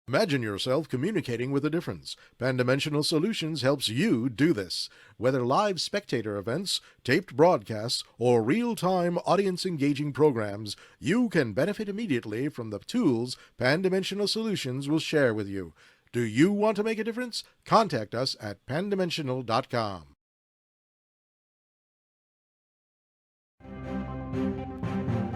Imagine yourself communicating with a difference. Pandimensional Solutions helps you do this. Whether live spectator events, taped broadcasts, or real time audience engaging programs, you can benefit immediately from the tools Pandimensional Solutions will share with you. Do you want to make a difference? Contact us at pandimensional.com.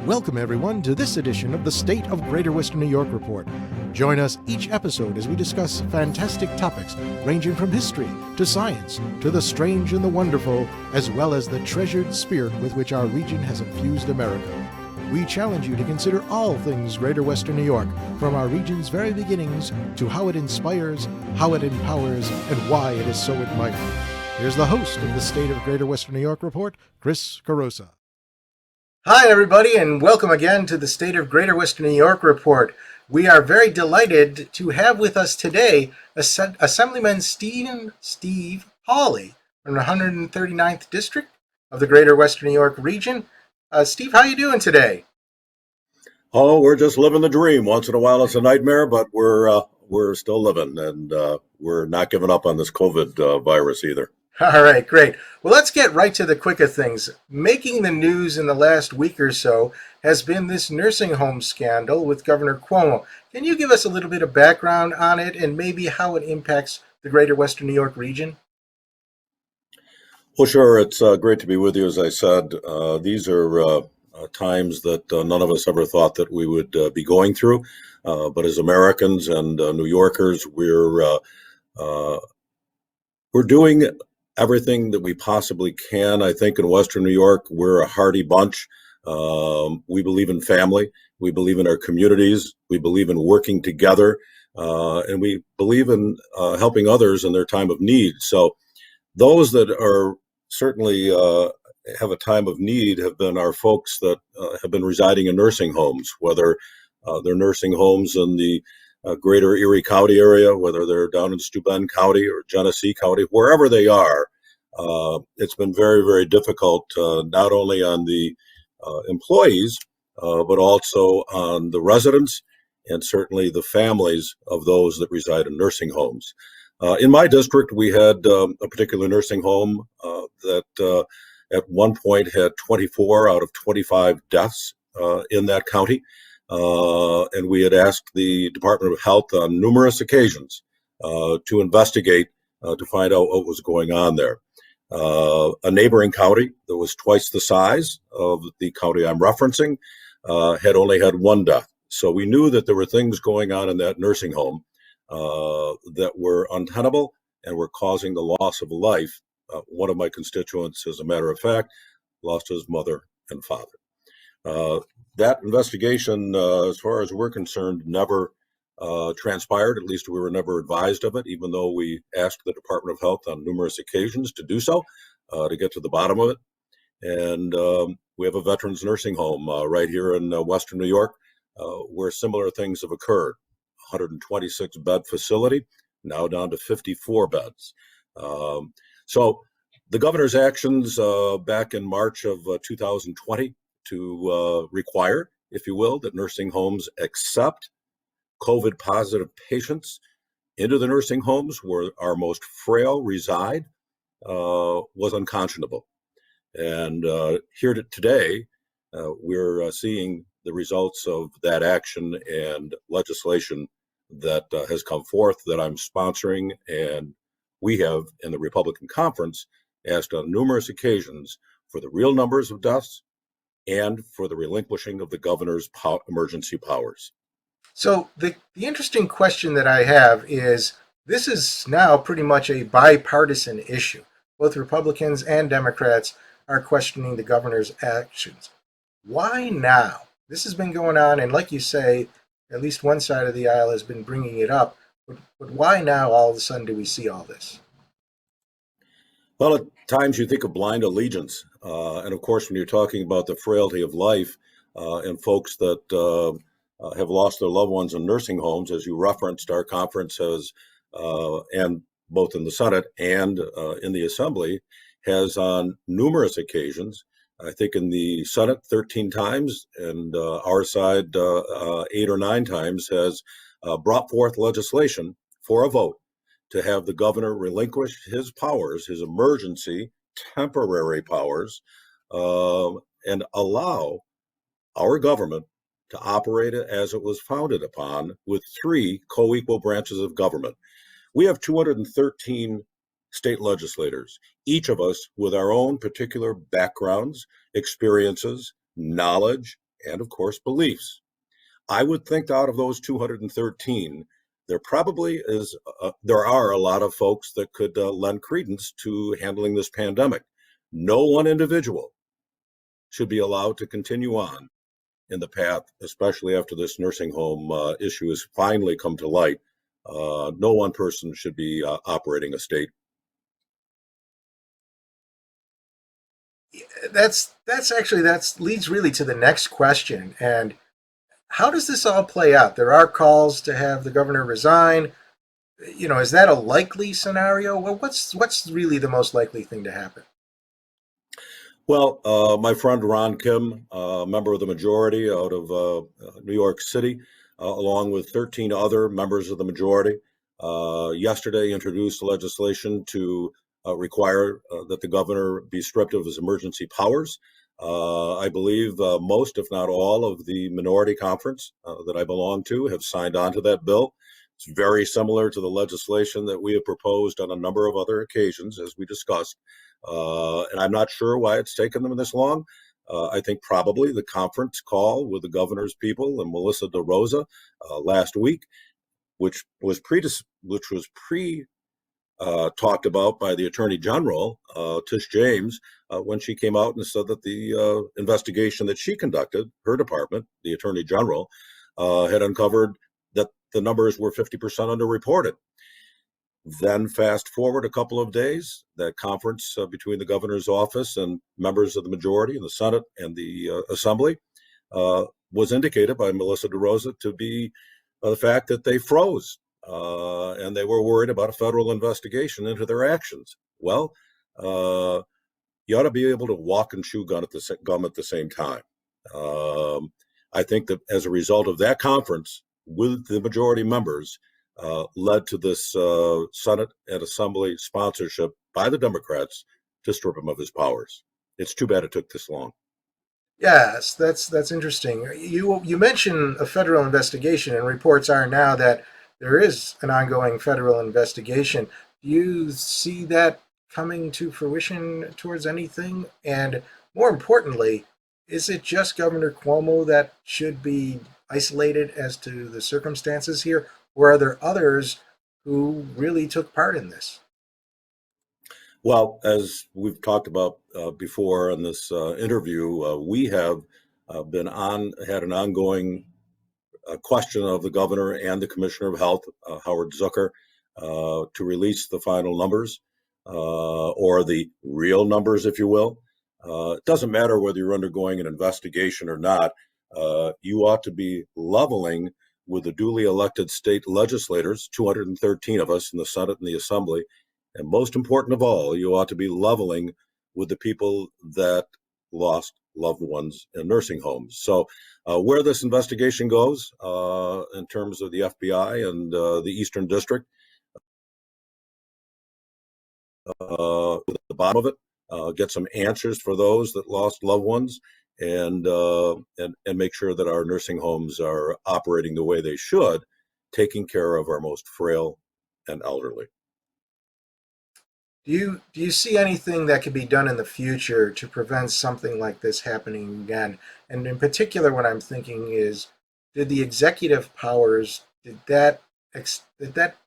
Welcome, everyone, to this edition of the State of Greater Western New York Report. Join us each episode as we discuss fantastic topics ranging from history to science to the strange and the wonderful, as well as the treasured spirit with which our region has infused America. We challenge you to consider all things Greater Western New York, from our region's very beginnings to how it inspires, how it empowers, and why it is so admired. Here's the host of the State of Greater Western New York Report, Chris Carosa. Hi, everybody, and welcome again to the State of Greater Western New York Report. We are very delighted to have with us today Assemblyman Steve Hawley from the 139th District of the Greater Western New York region. Steve, how you doing today? Oh, we're just living the dream. Once in a while it's a nightmare, but we're still living, and we're not giving up on this COVID virus either. All right, great. Well, let's get right to the quick of things. Making the news in the last week or so has been this nursing home scandal with Governor Cuomo. Can you give us a little bit of background on it and maybe how it impacts the Greater Western New York region? Well, sure. It's great to be with you. As I said, these are times that none of us ever thought that we would be going through. But as Americans and New Yorkers, we're doing everything that we possibly can. I think in Western New York, we're a hardy bunch. We believe in family. We believe in our communities. We believe in working together. And we believe in helping others in their time of need. So those that are certainly have a time of need have been our folks that have been residing in nursing homes, whether they're nursing homes in the greater Erie County area, whether they're down in Steuben County or Genesee County, wherever they are. It's been very, very difficult, not only on the employees, but also on the residents and certainly the families of those that reside in nursing homes. In my district, we had a particular nursing home that at one point had 24 out of 25 deaths in that county. And we had asked the Department of Health on numerous occasions to investigate to find out what was going on there. A neighboring county that was twice the size of the county I'm referencing had only had one death. So we knew that there were things going on in that nursing home that were untenable and were causing the loss of life. One of my constituents, as a matter of fact, lost his mother and father. That investigation, as far as we're concerned, never transpired. At least we were never advised of it, even though we asked the Department of Health on numerous occasions to do so, to get to the bottom of it. And we have a veterans nursing home right here in Western New York where similar things have occurred. 126 bed facility, now down to 54 beds. So the governor's actions back in March of 2020 to require, if you will, that nursing homes accept COVID positive patients into the nursing homes where our most frail reside was unconscionable. And here today, we're seeing the results of that action and legislation that has come forth that I'm sponsoring, and we have in the Republican conference asked on numerous occasions for the real numbers of deaths and for the relinquishing of the governor's emergency powers. So the interesting question that I have is, this is now pretty much a bipartisan issue. Both Republicans and Democrats are questioning the governor's actions. Why now? This has been going on, and like you say, at least one side of the aisle has been bringing it up. But why now all of a sudden do we see all this? Well, at times you think of blind allegiance. And of course, when you're talking about the frailty of life and folks that have lost their loved ones in nursing homes, as you referenced, our conference has, and both in the Senate and in the Assembly, has on numerous occasions I think in the Senate 13 times, and our side 8 or 9 times, has brought forth legislation for a vote to have the governor relinquish his powers, his emergency temporary powers, and allow our government to operate as it was founded upon, with 3 co-equal branches of government. We have 213 state legislators, each of us with our own particular backgrounds, experiences, knowledge, and of course, beliefs. I would think out of those 213, there are a lot of folks that could lend credence to handling this pandemic. No one individual should be allowed to continue on in the path, especially after this nursing home issue has finally come to light. No one person should be operating a state. That leads really to the next question. And how does this all play out? There are calls to have the governor resign. Is that a likely scenario? Well, what's really the most likely thing to happen? Well, my friend Ron Kim, member of the majority out of New York City, along with 13 other members of the majority, yesterday introduced legislation to require that the governor be stripped of his emergency powers. I believe most, if not all, of the minority conference that I belong to have signed on to that bill. It's very similar to the legislation that we have proposed on a number of other occasions, as we discussed. And I'm not sure why it's taken them this long. I think probably the conference call with the governor's people and Melissa DeRosa last week, which was pre talked about by the Attorney General, Tish James, when she came out and said that the investigation that she conducted, her department, the Attorney General, had uncovered that the numbers were 50% underreported. Then fast forward a couple of days, that conference between the governor's office and members of the majority in the Senate and the Assembly was indicated by Melissa DeRosa to be the fact that they froze and they were worried about a federal investigation into their actions. Well, you ought to be able to walk and chew gum at the same time. I think that as a result of that conference with the majority members, led to this Senate and Assembly sponsorship by the Democrats to strip him of his powers. It's too bad it took this long. Yes, that's interesting. You mentioned a federal investigation, and reports are now that there is an ongoing federal investigation. Do you see that coming to fruition towards anything? And more importantly, is it just Governor Cuomo that should be isolated as to the circumstances here, or are there others who really took part in this? Well, as we've talked about before in this interview, we have had an ongoing question of the governor and the commissioner of health, Howard Zucker, to release the final numbers or the real numbers, if you will. It doesn't matter whether you're undergoing an investigation or not. You ought to be leveling with the duly elected state legislators, 213 of us in the Senate and the Assembly. And most important of all, you ought to be leveling with the people that lost loved ones in nursing homes. So where this investigation goes in terms of the FBI and the Eastern District, at the bottom of it, get some answers for those that lost loved ones, and make sure that our nursing homes are operating the way they should, taking care of our most frail and elderly. Do you see anything that could be done in the future to prevent something like this happening again? And in particular, what I'm thinking is, did the executive powers did that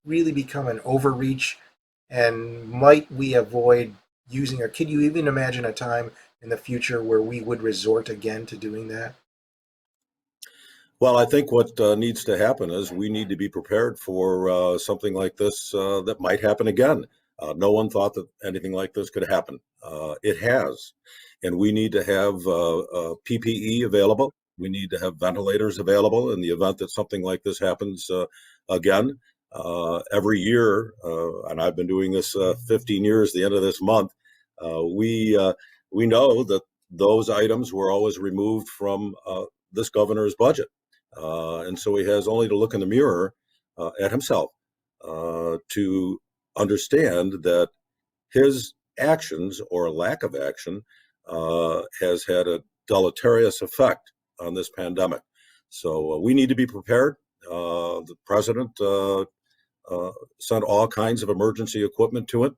really become an overreach? And might we avoid using, or could you even imagine a time in the future where we would resort again to doing that? Well, I think what needs to happen is we need to be prepared for something like this that might happen again. No one thought that anything like this could happen. It has. And we need to have PPE available. We need to have ventilators available in the event that something like this happens again. Every year, and I've been doing this 15 years, the end of this month, we know that those items were always removed from this governor's budget. And so he has only to look in the mirror at himself to understand that his actions or lack of action has had a deleterious effect on this pandemic. So we need to be prepared. The president sent all kinds of emergency equipment to it,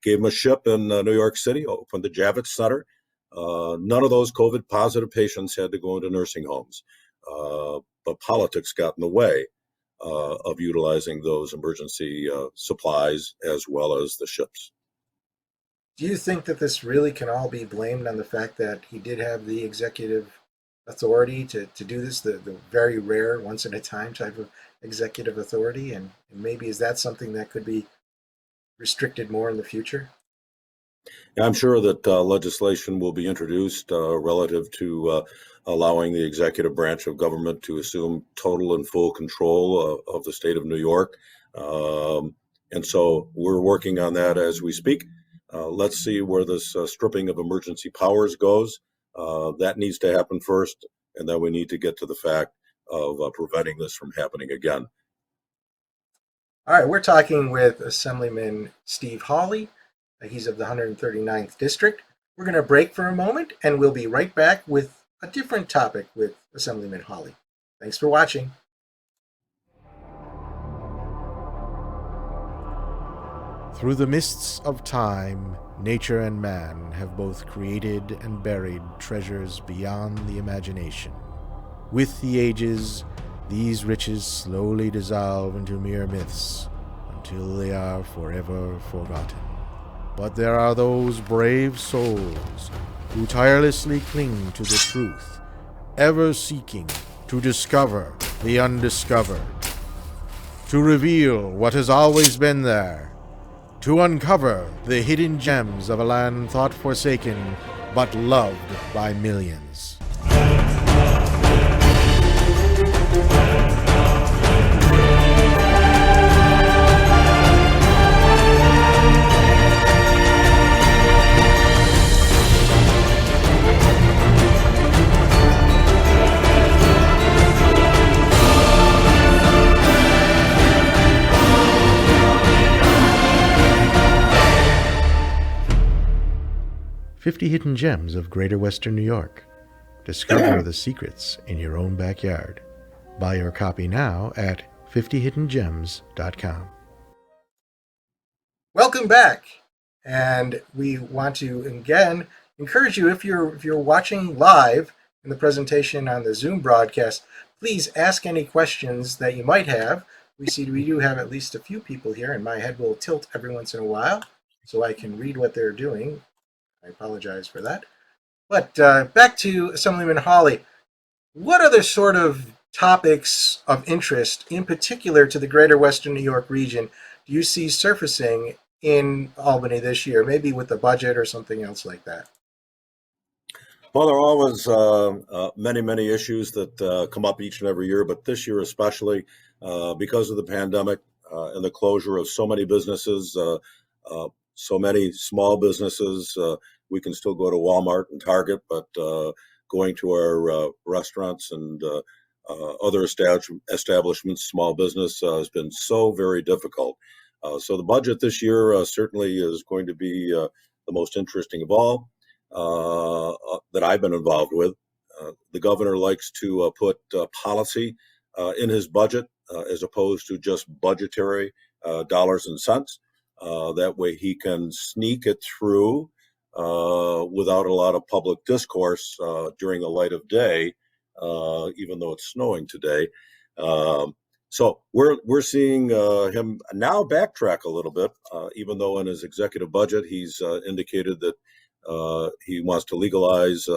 gave him a ship in New York City, opened the Javits Center. None of those COVID positive patients had to go into nursing homes, but politics got in the way of utilizing those emergency supplies as well as the ships. Do you think that this really can all be blamed on the fact that he did have the executive authority to do this, the very rare once in a time type of executive authority? And maybe is that something that could be restricted more in the future? I'm sure that legislation will be introduced relative to allowing the executive branch of government to assume total and full control of the state of New York. And so we're working on that as we speak. Let's see where this stripping of emergency powers goes. That needs to happen first, and then we need to get to the fact of preventing this from happening again. All right, we're talking with Assemblyman Steve Hawley. He's of the 139th District. We're going to break for a moment, and we'll be right back with a different topic with Assemblyman Hawley. Thanks for watching. Through the mists of time, nature and man have both created and buried treasures beyond the imagination. With the ages, these riches slowly dissolve into mere myths until they are forever forgotten. But there are those brave souls who tirelessly cling to the truth, ever seeking to discover the undiscovered, to reveal what has always been there, to uncover the hidden gems of a land thought forsaken but loved by millions. 50 Hidden Gems of Greater Western New York. Discover the secrets in your own backyard. Buy your copy now at 50hiddengems.com. Welcome back, and we want to again encourage you, if you're watching live in the presentation on the Zoom broadcast, please ask any questions that you might have. We do have at least a few people here, and my head will tilt every once in a while so I can read what they're doing. I apologize for that. But back to Assemblyman Hawley. What other sort of topics of interest, in particular to the Greater Western New York region, do you see surfacing in Albany this year, maybe with the budget or something else like that? Well, there are always many issues that come up each and every year, but this year especially because of the pandemic and the closure of so many businesses, so many small businesses. We can still go to Walmart and Target, but going to our restaurants and other establishments, small business, has been so very difficult. So the budget this year certainly is going to be the most interesting of all that I've been involved with. The governor likes to put policy in his budget as opposed to just budgetary dollars and cents. That way he can sneak it through without a lot of public discourse during the light of day, even though it's snowing today. So we're seeing him now backtrack a little bit, even though in his executive budget he's indicated that he wants to legalize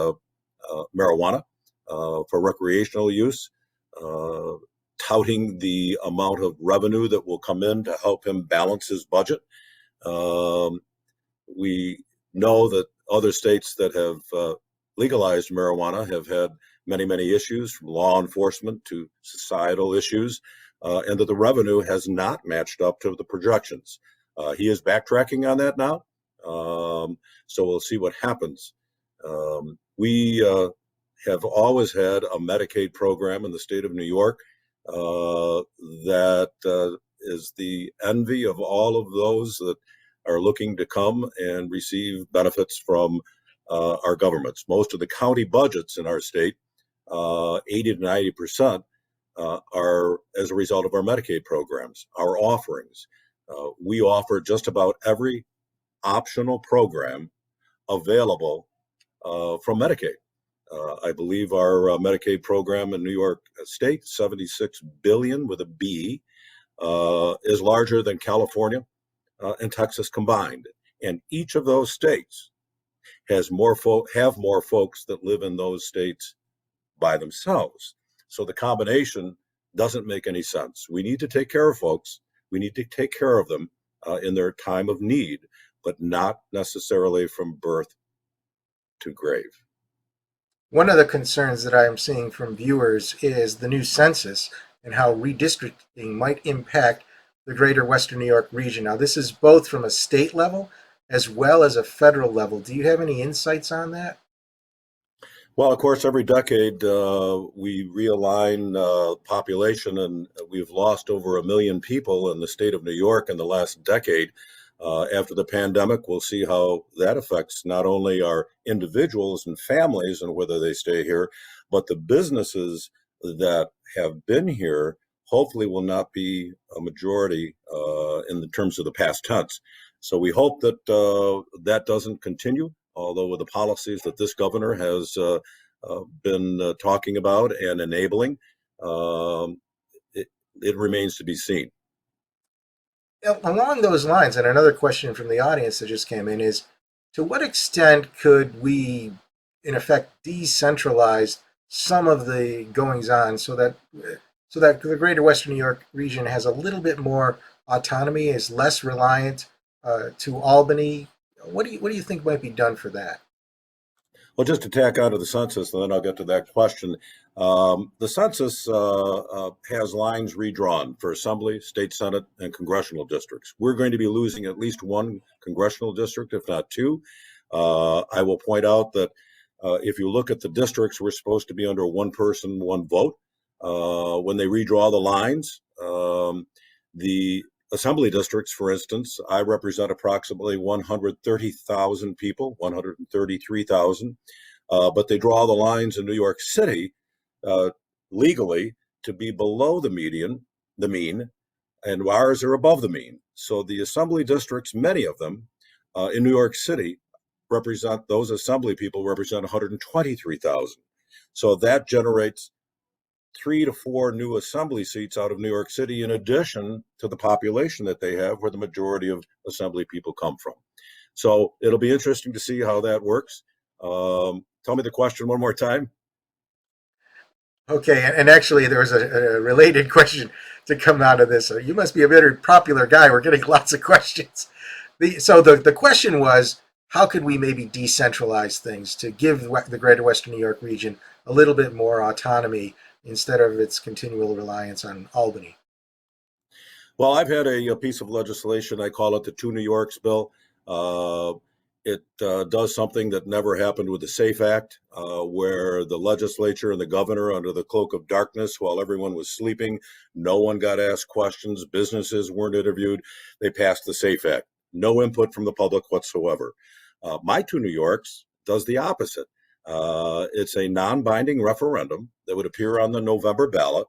marijuana for recreational use, touting the amount of revenue that will come in to help him balance his budget. We know that other states that have legalized marijuana have had many issues, from law enforcement to societal issues, and that the revenue has not matched up to the projections. He is backtracking on that now, so we'll see what happens. We have always had a Medicaid program in the state of New York that is the envy of all of those that are looking to come and receive benefits from our governments. Most of the county budgets in our state, 80 to 90%, are as a result of our Medicaid programs, our offerings. We offer just about every optional program available from Medicaid. I believe our Medicaid program in New York State, 76 billion with a B, is larger than California and Texas combined. And each of those states has have more folks that live in those states by themselves. So the combination doesn't make any sense. We need to take care of folks. We need to take care of them in their time of need, but not necessarily from birth to grave. One of the concerns that I am seeing from viewers is the new census and how redistricting might impact the greater Western New York region. Now, this is both from a state level as well as a federal level. Do you have any insights on that? Well, of course, every decade we realign population, and we've lost over 1 million people in the state of New York in the last decade. After the pandemic, we'll see how that affects not only our individuals and families and whether they stay here, but the businesses that have been here hopefully will not be a majority in the terms of the past tense. So we hope that that doesn't continue, although with the policies that this governor has been talking about and enabling, it remains to be seen. Along those lines, and another question from the audience that just came in is, to what extent could we, in effect, decentralize some of the goings-on so that the greater Western New York region has a little bit more autonomy, is less reliant to Albany? What do you think might be done for that? Well, just to tack onto the census, and then I'll get to that question. The census has lines redrawn for Assembly, State Senate, and congressional districts. We're going to be losing at least one congressional district, if not two. I will point out that if you look at the districts, we're supposed to be under one person, one vote. When they redraw the lines, the Assembly districts, for instance, I represent approximately 130,000 people, 133,000, but they draw the lines in New York City legally to be below the mean, and ours are above the mean. So the Assembly districts, many of them in New York City, those Assembly people represent 123,000. So that generates 3 to 4 new Assembly seats out of New York City, in addition to the population that they have, where the majority of Assembly people come from. So it'll be interesting to see how that works. Tell me the question one more time. Okay, and actually, there was a related question to come out of this. You must be a very popular guy. We're getting lots of questions. So the question was, how could we maybe decentralize things to give the greater Western New York region a little bit more autonomy instead of its continual reliance on Albany? Well, I've had a piece of legislation, I call it the Two New Yorks bill. It does something that never happened with the SAFE Act, where the legislature and the governor, under the cloak of darkness, while everyone was sleeping, no one got asked questions, businesses weren't interviewed, they passed the SAFE Act. No input from the public whatsoever. My Two New Yorks does the opposite. It's a non-binding referendum that would appear on the November ballot,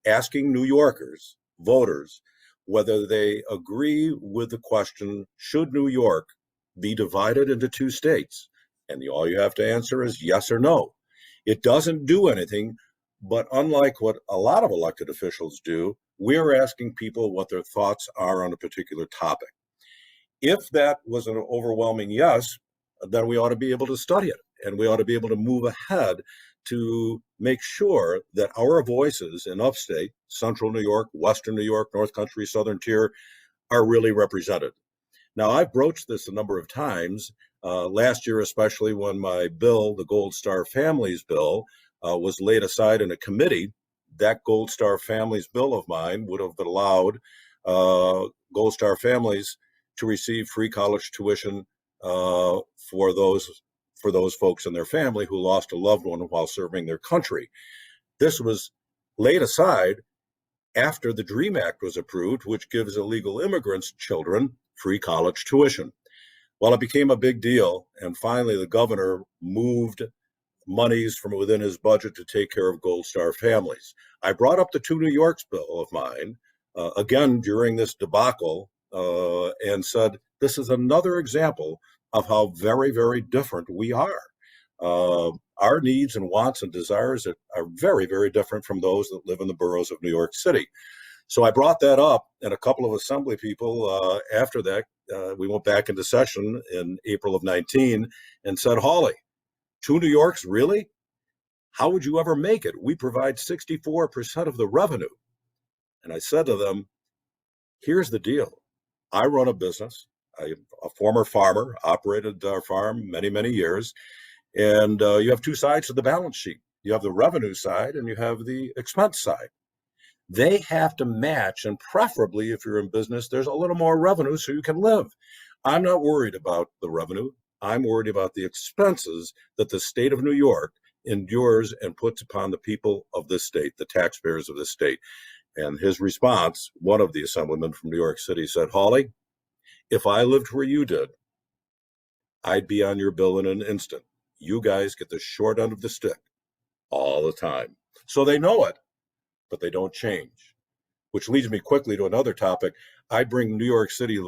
asking New Yorkers, voters, whether they agree with the question, should New York be divided into two states? And all you have to answer is yes or no. It doesn't do anything, but unlike what a lot of elected officials do, we're asking people what their thoughts are on a particular topic. If that was an overwhelming yes, then we ought to be able to study it, and we ought to be able to move ahead to make sure that our voices in upstate, central New York, western New York, North Country, Southern Tier, are really represented. Now, I've broached this a number of times, last year especially, when my bill, the Gold Star Families bill, was laid aside in a committee. That Gold Star Families bill of mine would have allowed Gold Star families to receive free college tuition for for those folks and their family who lost a loved one while serving their country. This was laid aside after the DREAM Act was approved, which gives illegal immigrants' children free college tuition. Well, it became a big deal, and finally the governor moved monies from within his budget to take care of Gold Star families. I brought up the 2 New Yorks bill of mine, again during this debacle, and said, this is another example of how very, very different we are. Our needs and wants and desires are very, very different from those that live in the boroughs of New York City. So I brought that up, and a couple of assembly people after that, we went back into session in April of 19 and said, Hawley, 2 New Yorks, really? How would you ever make it? We provide 64% of the revenue. And I said to them, here's the deal. I run a business. I'm a former farmer, operated our farm many, many years. And you have 2 sides to the balance sheet. You have the revenue side and you have the expense side. They have to match, and preferably if you're in business, there's a little more revenue so you can live. I'm not worried about the revenue. I'm worried about the expenses that the state of New York endures and puts upon the people of this state, the taxpayers of this state. And his response, one of the assemblymen from New York City said, Hawley, if I lived where you did, I'd be on your bill in an instant. You guys get the short end of the stick all the time. So they know it, but they don't change. Which leads me quickly to another topic. I bring New York City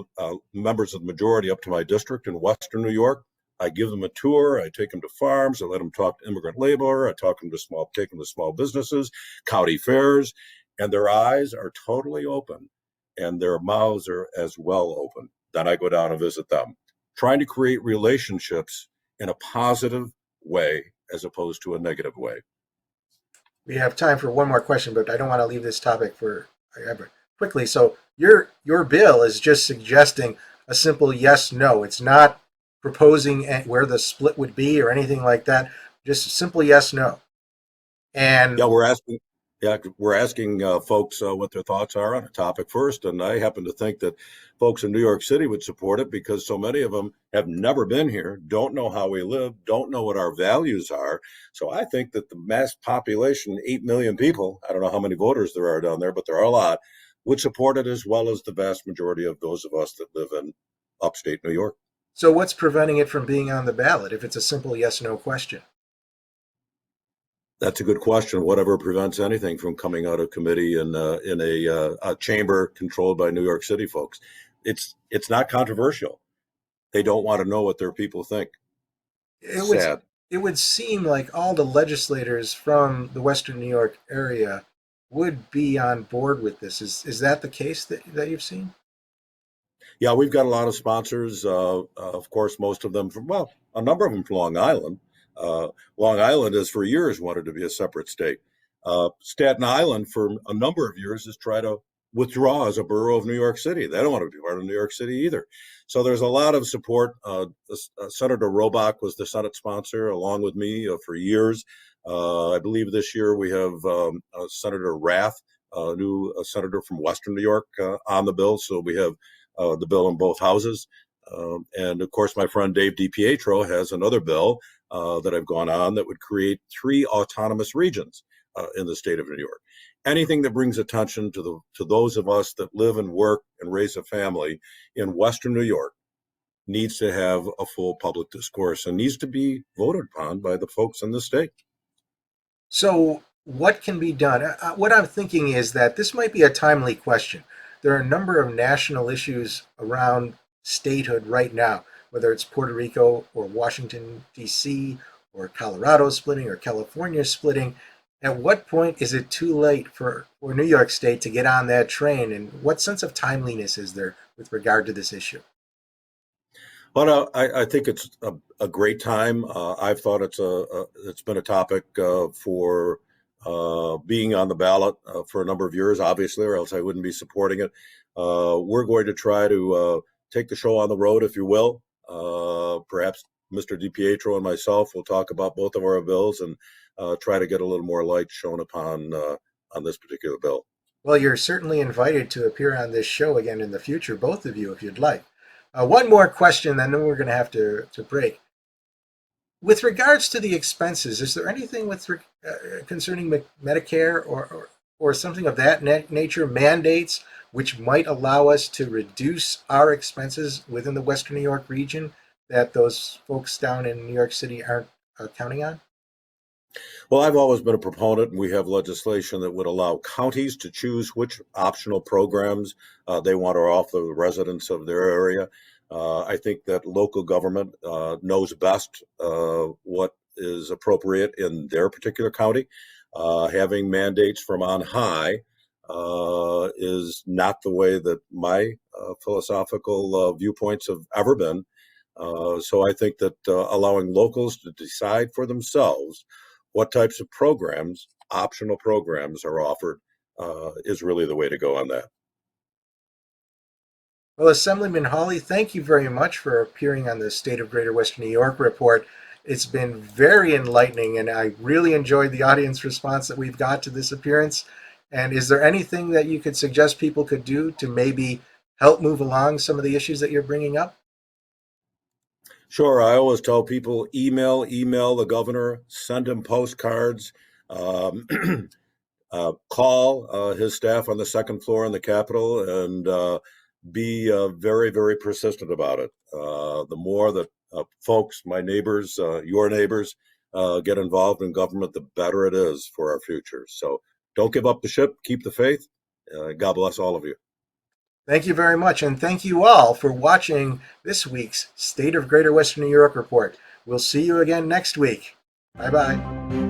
members of the majority up to my district in Western New York. I give them a tour. I take them to farms. I let them talk to immigrant labor. I take them to small businesses, county fairs, and their eyes are totally open and their mouths are as well open. Then I go down and visit them, trying to create relationships in a positive way as opposed to a negative way. We have time for one more question, but I don't want to leave this topic for ever quickly. So your bill is just suggesting a simple yes, no. It's not proposing where the split would be or anything like that. Just a simple yes, no. And yeah, we're asking folks what their thoughts are on a topic first, and I happen to think that folks in New York City would support it because so many of them have never been here, don't know how we live, don't know what our values are. So I think that the mass population, 8 million people, I don't know how many voters there are down there, but there are a lot, would support it, as well as the vast majority of those of us that live in upstate New York. so what's preventing it from being on the ballot if it's a simple yes, no question? That's a good question. Whatever prevents anything from coming out of committee in a chamber controlled by New York City folks? It's not controversial. They don't want to know what their people think. Sad. It would seem like all the legislators from the Western New York area would be on board with this. Is that the case that you've seen? Yeah, we've got a lot of sponsors. Of course, most of them a number of them from Long Island. Long Island has for years wanted to be a separate state. Staten Island for a number of years has tried to withdraw as a borough of New York City. They don't want to be part of New York City either. So there's a lot of support. Senator Robach was the Senate sponsor along with me for years. I believe this year we have Senator Rath, a new senator from Western New York, on the bill. So we have the bill in both houses. And of course, my friend Dave DiPietro has another bill that I've gone on that would create 3 autonomous regions in the state of New York. Anything that brings attention to those of us that live and work and raise a family in Western New York needs to have a full public discourse and needs to be voted upon by the folks in the state. So what can be done? What I'm thinking is that this might be a timely question. There are a number of national issues around statehood right now, whether it's Puerto Rico or Washington, D.C., or Colorado splitting or California splitting. At what point is it too late for New York State to get on that train? And what sense of timeliness is there with regard to this issue? Well, I think it's a great time. I've thought it's been a topic for being on the ballot for a number of years, obviously, or else I wouldn't be supporting it. We're going to try to take the show on the road, if you will. Perhaps Mr. DiPietro and myself will talk about both of our bills and try to get a little more light shown upon on this particular bill. Well, you're certainly invited to appear on this show again in the future, both of you, if you'd like. One more question, then we're going to have to break. With regards to the expenses, is there anything concerning Medicare or something of that nature, mandates, which might allow us to reduce our expenses within the Western New York region that those folks down in New York City aren't counting on? Well, I've always been a proponent, and we have legislation that would allow counties to choose which optional programs they want to offer the residents of their area. I think that local government knows best what is appropriate in their particular county. Having mandates from on high is not the way that my philosophical viewpoints have ever been. So I think that allowing locals to decide for themselves what types of programs, optional programs, are offered is really the way to go on that. Well, Assemblyman Hawley, thank you very much for appearing on the State of Greater Western New York report. It's been very enlightening, and I really enjoyed the audience response that we've got to this appearance. And is there anything that you could suggest people could do to maybe help move along some of the issues that you're bringing up? Sure, I always tell people email the governor, send him postcards, um, call his staff on the second floor in the Capitol, and be very, very persistent about it. The more that folks, my neighbors, your neighbors, get involved in government, the better it is for our future. So don't give up the ship, keep the faith. God bless all of you. Thank you very much, and thank you all for watching this week's State of Greater Western New York report. We'll see you again next week. Bye bye.